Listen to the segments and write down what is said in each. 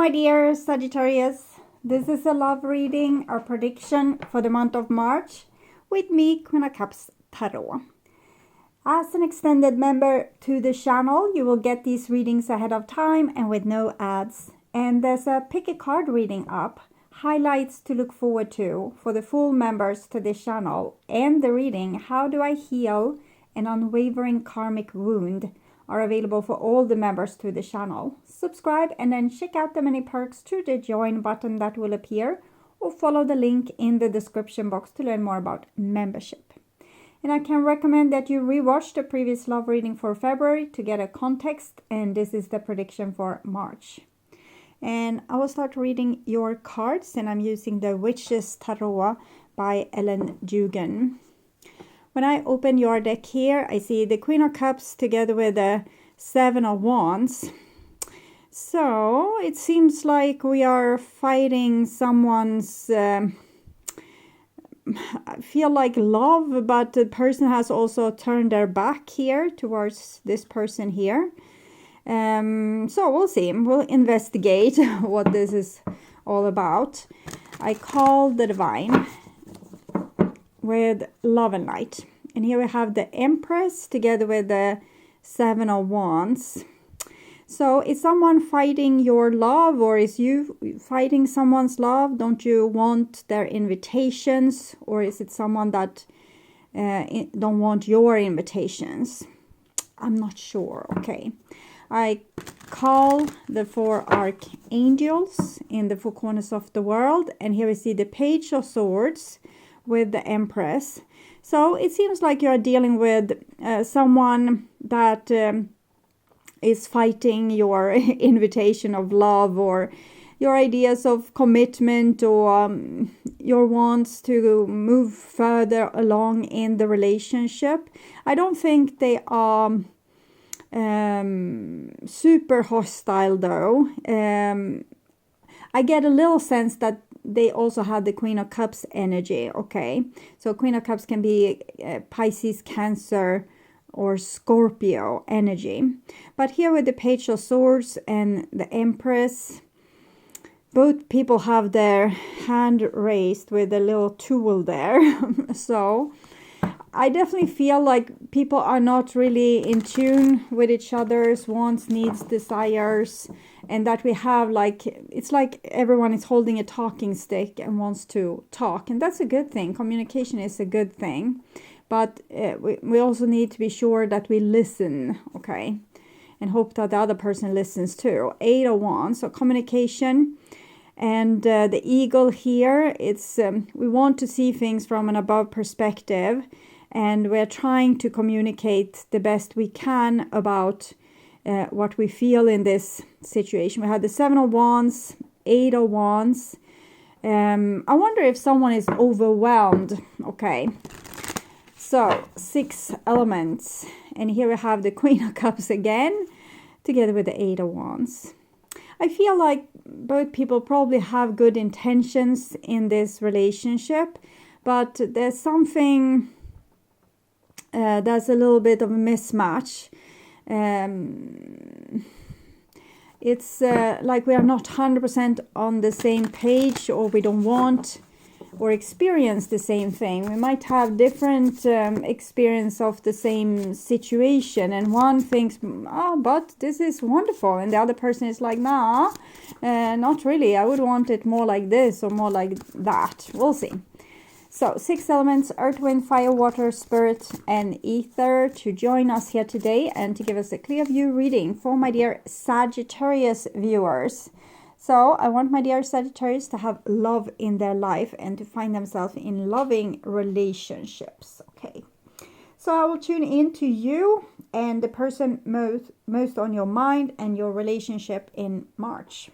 my dear Sagittarius, this is a love reading or prediction for the month of March with me, Queen of Cups Tarot. As an extended member to the channel, you will get these readings ahead of time and with no ads. And there's a pick a card reading up, highlights to look forward to for the full members to this channel, and the reading How Do I Heal an Unwavering Karmic Wound are available for all the members to the channel. Subscribe and then check out the many perks through the join button that will appear, or follow the link in the description box to learn more about membership. And I can recommend that you rewatch the previous love reading for February to get a context, and this is the prediction for March. And I will start reading your cards, and I'm using the Witch's Tarot by Ellen Dugan. When I open your deck here, I see the Queen of Cups together with the Seven of Wands. So it seems like we are fighting someone's, I feel like love, but the person has also turned their back here towards this person here. So we'll see. We'll investigate what this is all about. I call the Divine with Love and Light. And here we have the Empress together with the Seven of Wands. So is someone fighting your love, or is you fighting someone's love? Don't you want their invitations, or is it someone that don't want your invitations? I'm not sure. Okay. I call the four archangels in the four corners of the world. And here we see the Page of Swords with the Empress. So it seems like you're dealing with someone that is fighting your invitation of love, or your ideas of commitment, or your wants to move further along in the relationship. I don't think they are super hostile though. I get a little sense that they also have the Queen of Cups energy. Okay, so Queen of Cups can be Pisces, Cancer, or Scorpio energy. But here with the Page of Swords and the Empress, both people have their hand raised with a little tool there. So I definitely feel like people are not really in tune with each other's wants, needs, desires, and that we have like, it's like everyone is holding a talking stick and wants to talk, and that's a good thing. Communication is a good thing, but we also need to be sure that we listen, okay, and hope that the other person listens too. Eight of Wands, so communication. And the Eagle here, it's we want to see things from an above perspective, and we're trying to communicate the best we can about what we feel in this situation. We have the Seven of Wands, Eight of Wands. I wonder if someone is overwhelmed. Okay, so 6 elements, and here we have the Queen of Cups again together with the Eight of Wands. I feel like both people probably have good intentions in this relationship, but there's something that's a little bit of a mismatch. It's like we are not 100% on the same page, or we don't want or experience the same thing. We might have different experience of the same situation, and one thinks, oh, but this is wonderful, and the other person is like, nah, not really. I would want it more like this or more like that. We'll see. So 6 elements, earth, wind, fire, water, spirit, and ether, to join us here today and to give us a clear view reading for my dear Sagittarius viewers. So I want my dear Sagittarius to have love in their life and to find themselves in loving relationships. Okay, so I will tune in to you and the person most on your mind and your relationship in March.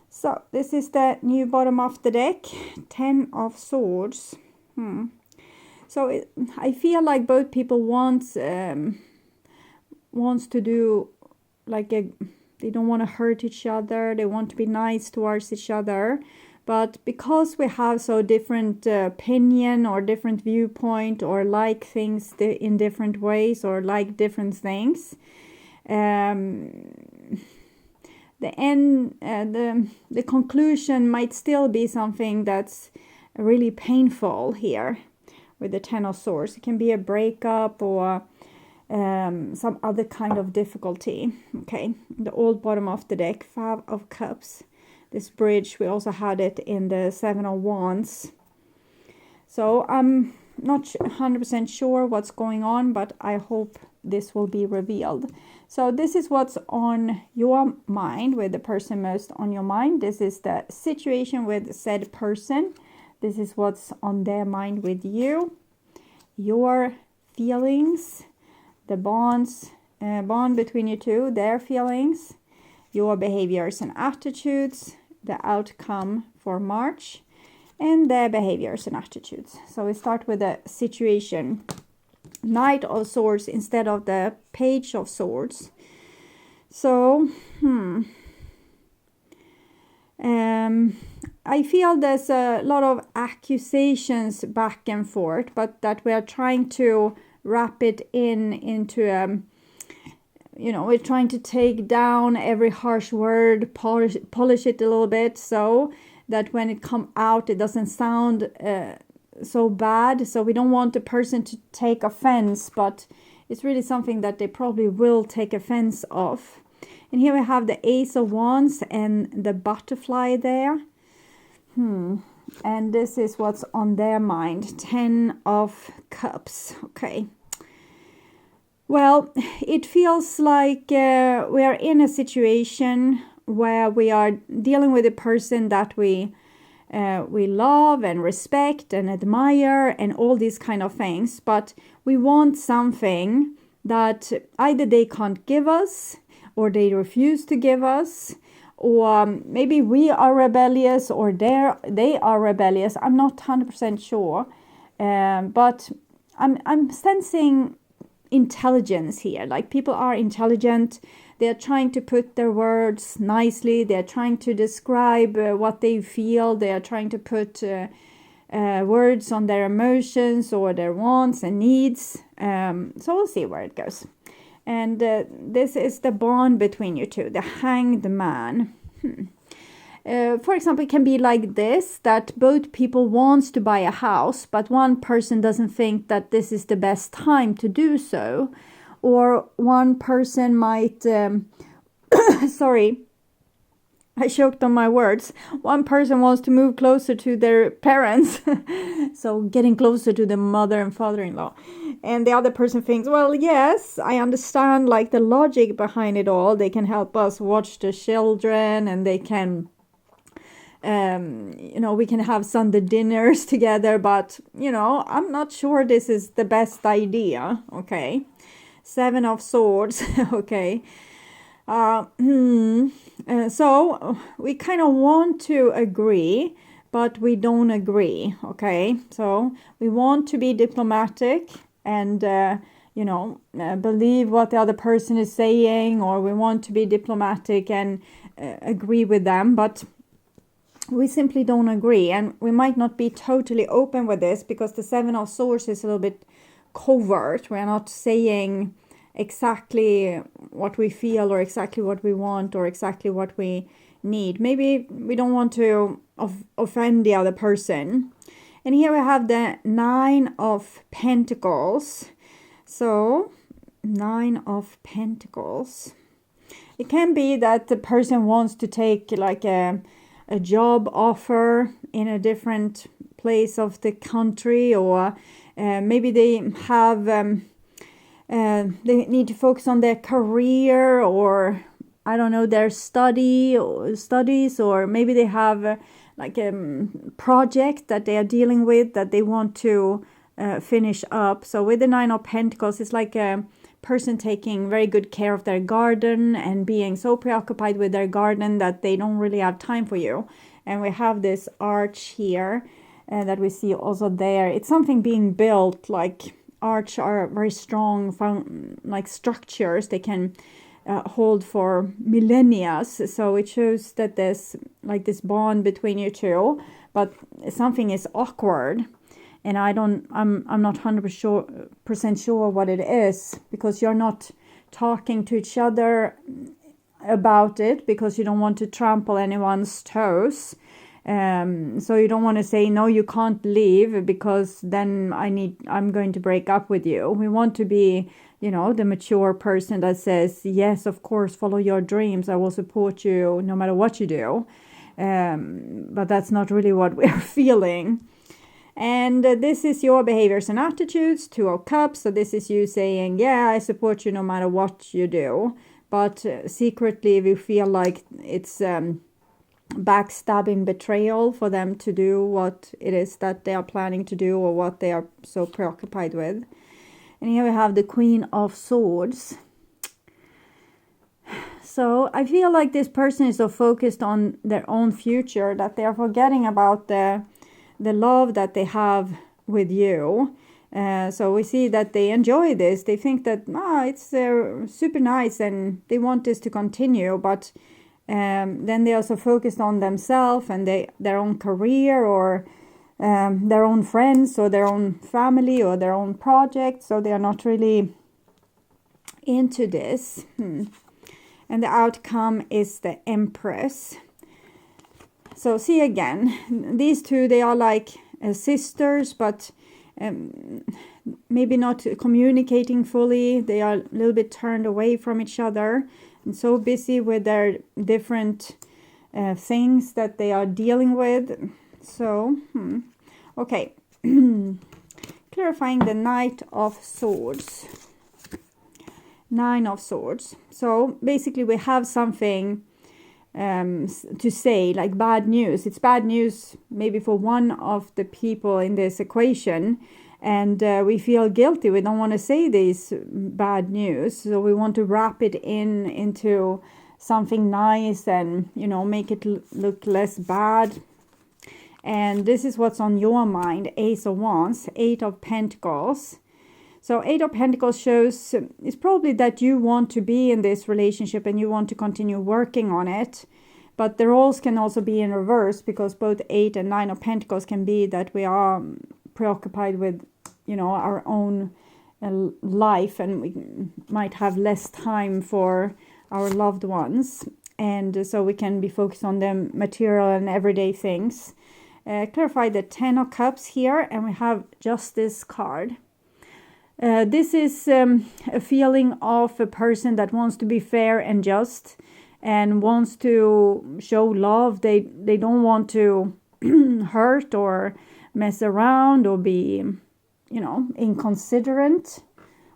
So this is the new bottom of the deck, 10 of Swords. So I feel like both people wants to do like they don't want to hurt each other. They want to be nice towards each other, But because we have so different opinion or different viewpoint, or like things in different ways, or like different things, the conclusion might still be something that's really painful here with the Ten of Swords. It can be a breakup or some other kind of difficulty. Okay, the old bottom of the deck, Five of Cups. This bridge, we also had it in the Seven of Wands. So I'm not 100% sure what's going on, but I hope this will be revealed. So this is what's on your mind, with the person most on your mind. This is the situation with said person. This is what's on their mind with you. Your feelings, the bond between you two, their feelings, your behaviors and attitudes, the outcome for March, and their behaviors and attitudes. So we start with the situation. Knight of Swords instead of the Page of Swords. So, I feel there's a lot of accusations back and forth, but that we are trying to wrap it into we're trying to take down every harsh word, polish it a little bit, so that when it comes out, it doesn't sound so bad. So we don't want the person to take offense, but it's really something that they probably will take offense of. And here we have the Ace of Wands and the butterfly there. And this is what's on their mind. 10 of Cups. Okay. Well, it feels like we are in a situation where we are dealing with a person that we love and respect and admire and all these kind of things. But we want something that either they can't give us, or they refuse to give us, or maybe we are rebellious or they are rebellious. I'm not 100% sure, but I'm sensing intelligence here. Like, people are intelligent. They're trying to put their words nicely. They're trying to describe what they feel. They are trying to put words on their emotions or their wants and needs. So we'll see where it goes. And this is the bond between you two, the Hanged Man. For example, it can be like this, that both people wants to buy a house, but one person doesn't think that this is the best time to do so. Or one person might, sorry, I choked on my words. One person wants to move closer to their parents, so getting closer to the mother and father-in-law. And the other person thinks, well, yes, I understand like the logic behind it all. They can help us watch the children, and they can, we can have Sunday dinners together. But, I'm not sure this is the best idea. Okay. 7 of Swords. Okay. So we kind of want to agree, but we don't agree. Okay. So we want to be diplomatic and, believe what the other person is saying, or we want to be diplomatic and agree with them, but we simply don't agree. And we might not be totally open with this, because the 7 of Swords is a little bit covert. We're not saying exactly what we feel, or exactly what we want, or exactly what we need. Maybe we don't want to offend the other person. And here we have the 9 of Pentacles. So 9 of Pentacles. It can be that the person wants to take like a job offer in a different place of the country, or maybe they have they need to focus on their career, or I don't know, their studies, or maybe they have like a project that they are dealing with that they want to finish up. So with the 9 of Pentacles, it's like a person taking very good care of their garden and being so preoccupied with their garden that they don't really have time for you. And we have this arch here that we see also there. It's something being built. Like arch are very strong, like structures. They can hold for millennia. So it shows that there's like this bond between you two, but something is awkward. And I'm not 100% sure what it is, because you're not talking to each other about it, because you don't want to trample anyone's toes. So you don't want to say, no, you can't leave, because then I'm going to break up with you. We want to be, the mature person that says, yes, of course, follow your dreams. I will support you no matter what you do. But that's not really what we're feeling. And this is your behaviors and attitudes, 2 of Cups. So this is you saying, yeah, I support you no matter what you do. But secretly, we feel like it's backstabbing betrayal for them to do what it is that they are planning to do, or what they are so preoccupied with. And here we have the Queen of Swords. So I feel like this person is so focused on their own future that they are forgetting about the love that they have with you. So we see that they enjoy this. They think that it's super nice and they want this to continue. But then they also focused on themselves and their own career, or their own friends, or their own family, or their own project. So they are not really into this. And the outcome is the Empress. So see again, these two, they are like sisters, but maybe not communicating fully. They are a little bit turned away from each other and so busy with their different things that they are dealing with. So, okay. Clarifying the Knight of Swords. 9 of Swords. So basically we have something to say, like bad news. It's bad news maybe for one of the people in this equation, and we feel guilty. We don't want to say this bad news, so we want to wrap it into something nice and make it look less bad. And this is what's on your mind. Ace of Wands, 8 of Pentacles. So 8 of Pentacles shows it's probably that you want to be in this relationship and you want to continue working on it. But the roles can also be in reverse, because both 8 and 9 of Pentacles can be that we are preoccupied with, our own life, and we might have less time for our loved ones. And so we can be focused on the material and everyday things. Clarify the 10 of Cups here, and we have Justice card. This is a feeling of a person that wants to be fair and just and wants to show love. They don't want to hurt or mess around or be, inconsiderate.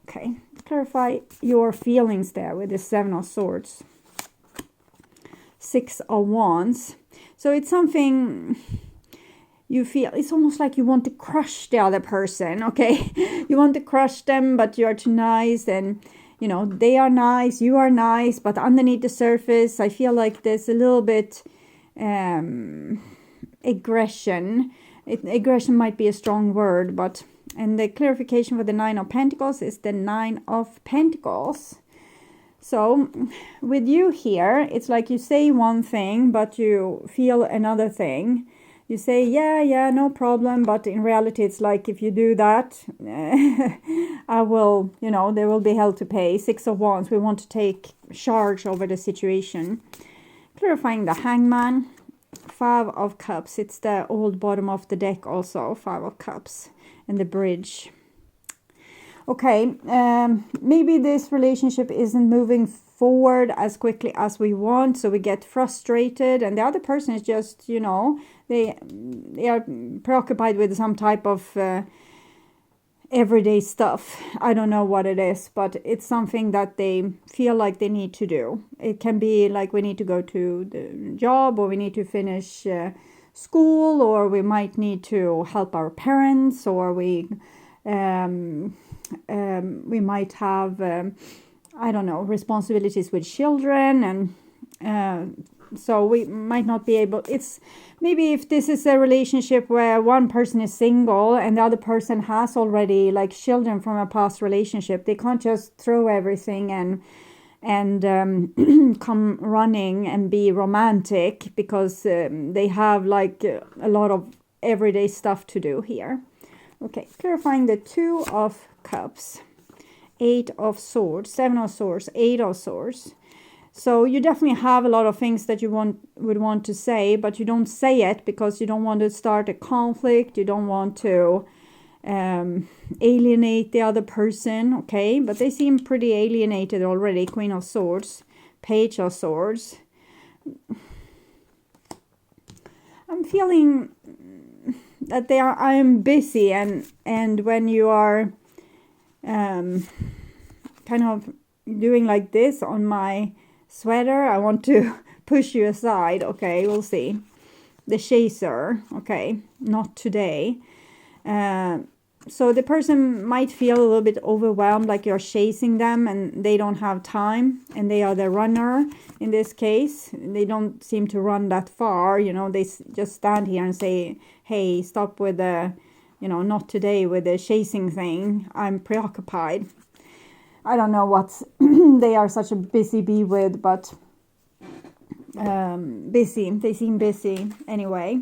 Okay, clarify your feelings there with the 7 of Swords. 6 of Wands. So it's something you feel, it's almost like you want to crush the other person, okay? You want to crush them, but you're too nice, and they are nice, you are nice, but underneath the surface, I feel like there's a little bit aggression. Aggression might be a strong word, but, and the clarification for the 9 of Pentacles is the 9 of Pentacles. So with you here, it's like you say one thing, but you feel another thing. You say, yeah, no problem. But in reality, it's like, if you do that, I will, there will be hell to pay. 6 of Wands, we want to take charge over the situation. Clarifying the Hangman. 5 of Cups, it's the old bottom of the deck also. 5 of Cups and the Bridge. Okay, maybe this relationship isn't moving forward as quickly as we want, so we get frustrated, and the other person is just, they are preoccupied with some type of everyday stuff. I don't know what it is, but it's something that they feel like they need to do. It can be like we need to go to the job, or we need to finish school, or we might need to help our parents, or we might have I don't know, responsibilities with children, and so we might not be able. It's maybe if this is a relationship where one person is single and the other person has already like children from a past relationship, they can't just throw everything and and come running and be romantic, because they have like a lot of everyday stuff to do here. Okay, clarifying the 2 of Cups, 8 of Swords, 7 of Swords, 8 of Swords. So you definitely have a lot of things that you would want to say, but you don't say it because you don't want to start a conflict. You don't want to alienate the other person, okay? But they seem pretty alienated already. Queen of Swords, Page of Swords. I'm feeling that I am busy, and when you are kind of doing like this on my sweater, I want to push you aside. Okay, we'll see. The Chaser. Okay, not today. So the person might feel a little bit overwhelmed, like you're chasing them and they don't have time, and they are the runner in this case. They don't seem to run that far, you know. They just stand here and say, hey, stop with the, you know, not today with the chasing thing. I'm preoccupied. I don't know what they are such a busy bee with, but busy. They seem busy anyway.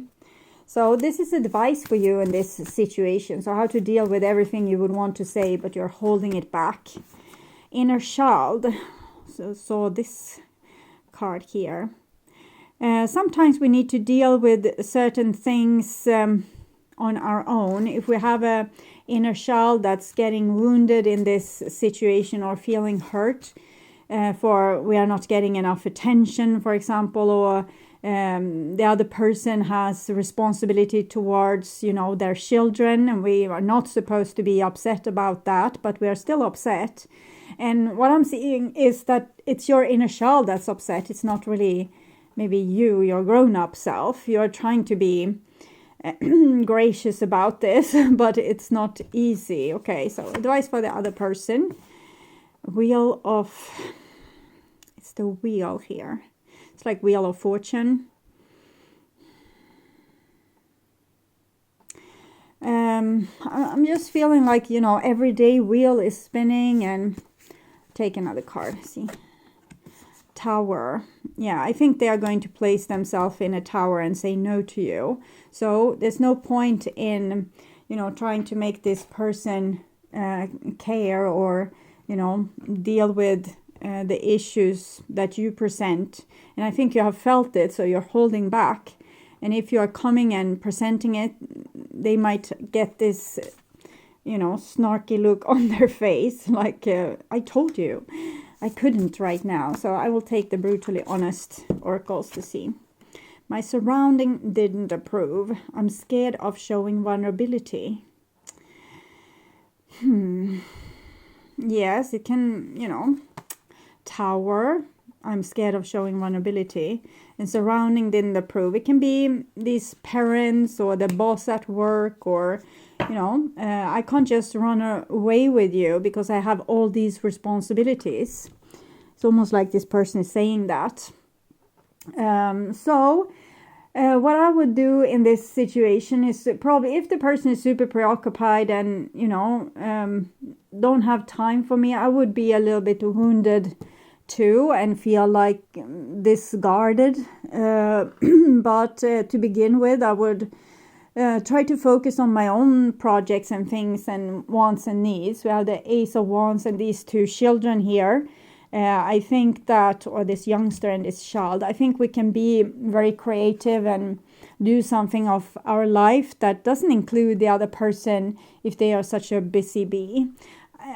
So this is advice for you in this situation. So how to deal with everything you would want to say, but you're holding it back. Inner child. So this card here. Sometimes we need to deal with certain things on our own. If we have a inner child that's getting wounded in this situation or feeling hurt, for we are not getting enough attention, for example, or the other person has responsibility towards, you know, their children, and we are not supposed to be upset about that, but we are still upset. And what I'm seeing is that it's your inner child that's upset. It's not really maybe you, your grown-up self. You're trying to be gracious about this, but it's not easy. Okay, so advice for the other person. Wheel of, it's the wheel here. It's like Wheel of Fortune. I'm just feeling like, you know, everyday wheel is spinning. And take another card. See, Tower. Yeah, I think they are going to place themselves in a tower and say no to you. So there's no point in, you know, trying to make this person care or, you know, deal with the issues that you present. And I think you have felt it, so you're holding back. And if you are coming and presenting it, they might get this, you know, snarky look on their face, like, I told you I couldn't right now. So I will take the brutally honest oracles to see. My surrounding didn't approve. I'm scared of showing vulnerability. Yes, it can, you know, Tower. I'm scared of showing vulnerability. And surrounding didn't approve. It can be these parents or the boss at work, or, you know, I can't just run away with you because I have all these responsibilities. It's almost like this person is saying that. What I would do in this situation is probably, if the person is super preoccupied and, you know, don't have time for me, I would be a little bit wounded too and feel like discarded. But to begin with, I would try to focus on my own projects and things and wants and needs. We have the Ace of Wands and these 2 children here. I think that, or this youngster and this child, I think we can be very creative and do something of our life that doesn't include the other person if they are such a busy bee.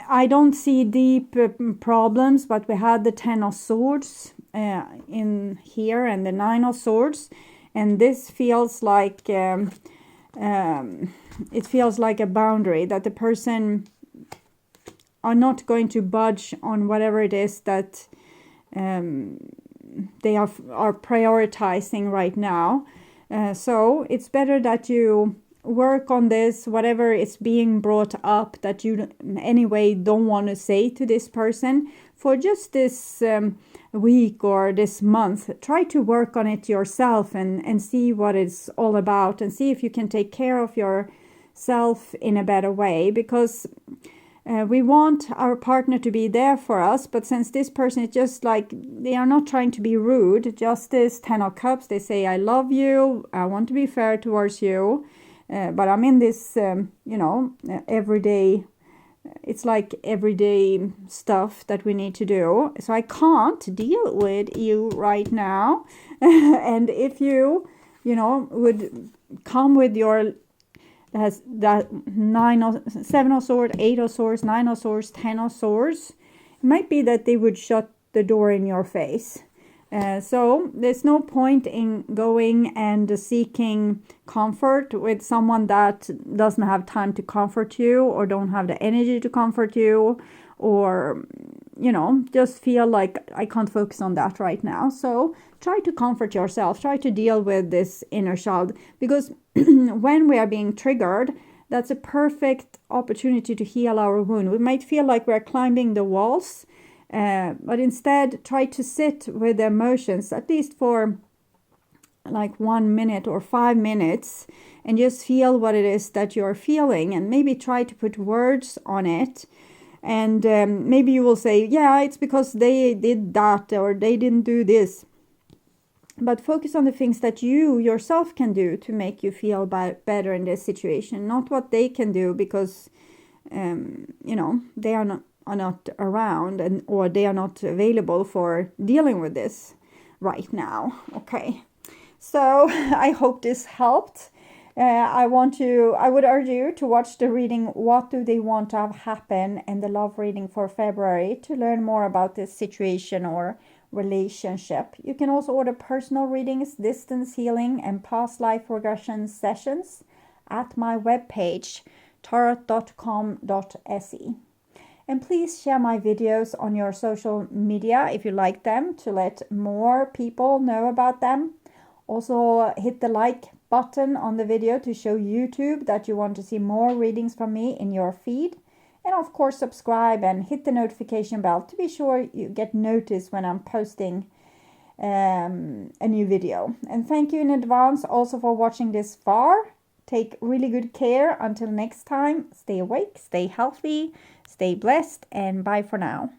I don't see deep problems, but we had the 10 of Swords in here and the 9 of Swords. And this feels like, it feels like a boundary that the person are not going to budge on whatever it is that they are prioritizing right now. So it's better that you work on this, whatever is being brought up that you anyway don't want to say to this person for just this week or this month. Try to work on it yourself and see what it's all about, and see if you can take care of yourself in a better way, because We want our partner to be there for us, but since this person is just like, they are not trying to be rude, just this 10 of Cups, they say, I love you, I want to be fair towards you, but I'm in this, everyday, it's like everyday stuff that we need to do, so I can't deal with you right now. And if you would come with your has that 7 of Swords, 8 of Swords, 9 of Swords, 10 of Swords, it might be that they would shut the door in your face. So there's no point in going and seeking comfort with someone that doesn't have time to comfort you, or don't have the energy to comfort you, or just feel like I can't focus on that right now. So try to comfort yourself, try to deal with this inner child, because when we are being triggered, that's a perfect opportunity to heal our wound. We might feel like we're climbing the walls, but instead try to sit with the emotions, at least for like 1 minute or 5 minutes, and just feel what it is that you're feeling, and maybe try to put words on it. And maybe you will say, yeah, it's because they did that, or they didn't do this. But focus on the things that you yourself can do to make you feel better in this situation, not what they can do, because they are not around, or they are not available for dealing with this right now. Okay, so I hope this helped. I would urge you to watch the reading, What Do They Want to Have Happen, and the love reading for February, to learn more about this situation or relationship. You can also order personal readings, distance healing, and past life regression sessions at my webpage, tarot.com.se. And please share my videos on your social media if you like them, to let more people know about them. Also hit the like button on the video to show YouTube that you want to see more readings from me in your feed. And of course, subscribe and hit the notification bell to be sure you get notice when I'm posting a new video. And thank you in advance also for watching this far. Take really good care. Until next time, stay awake, stay healthy, stay blessed, and bye for now.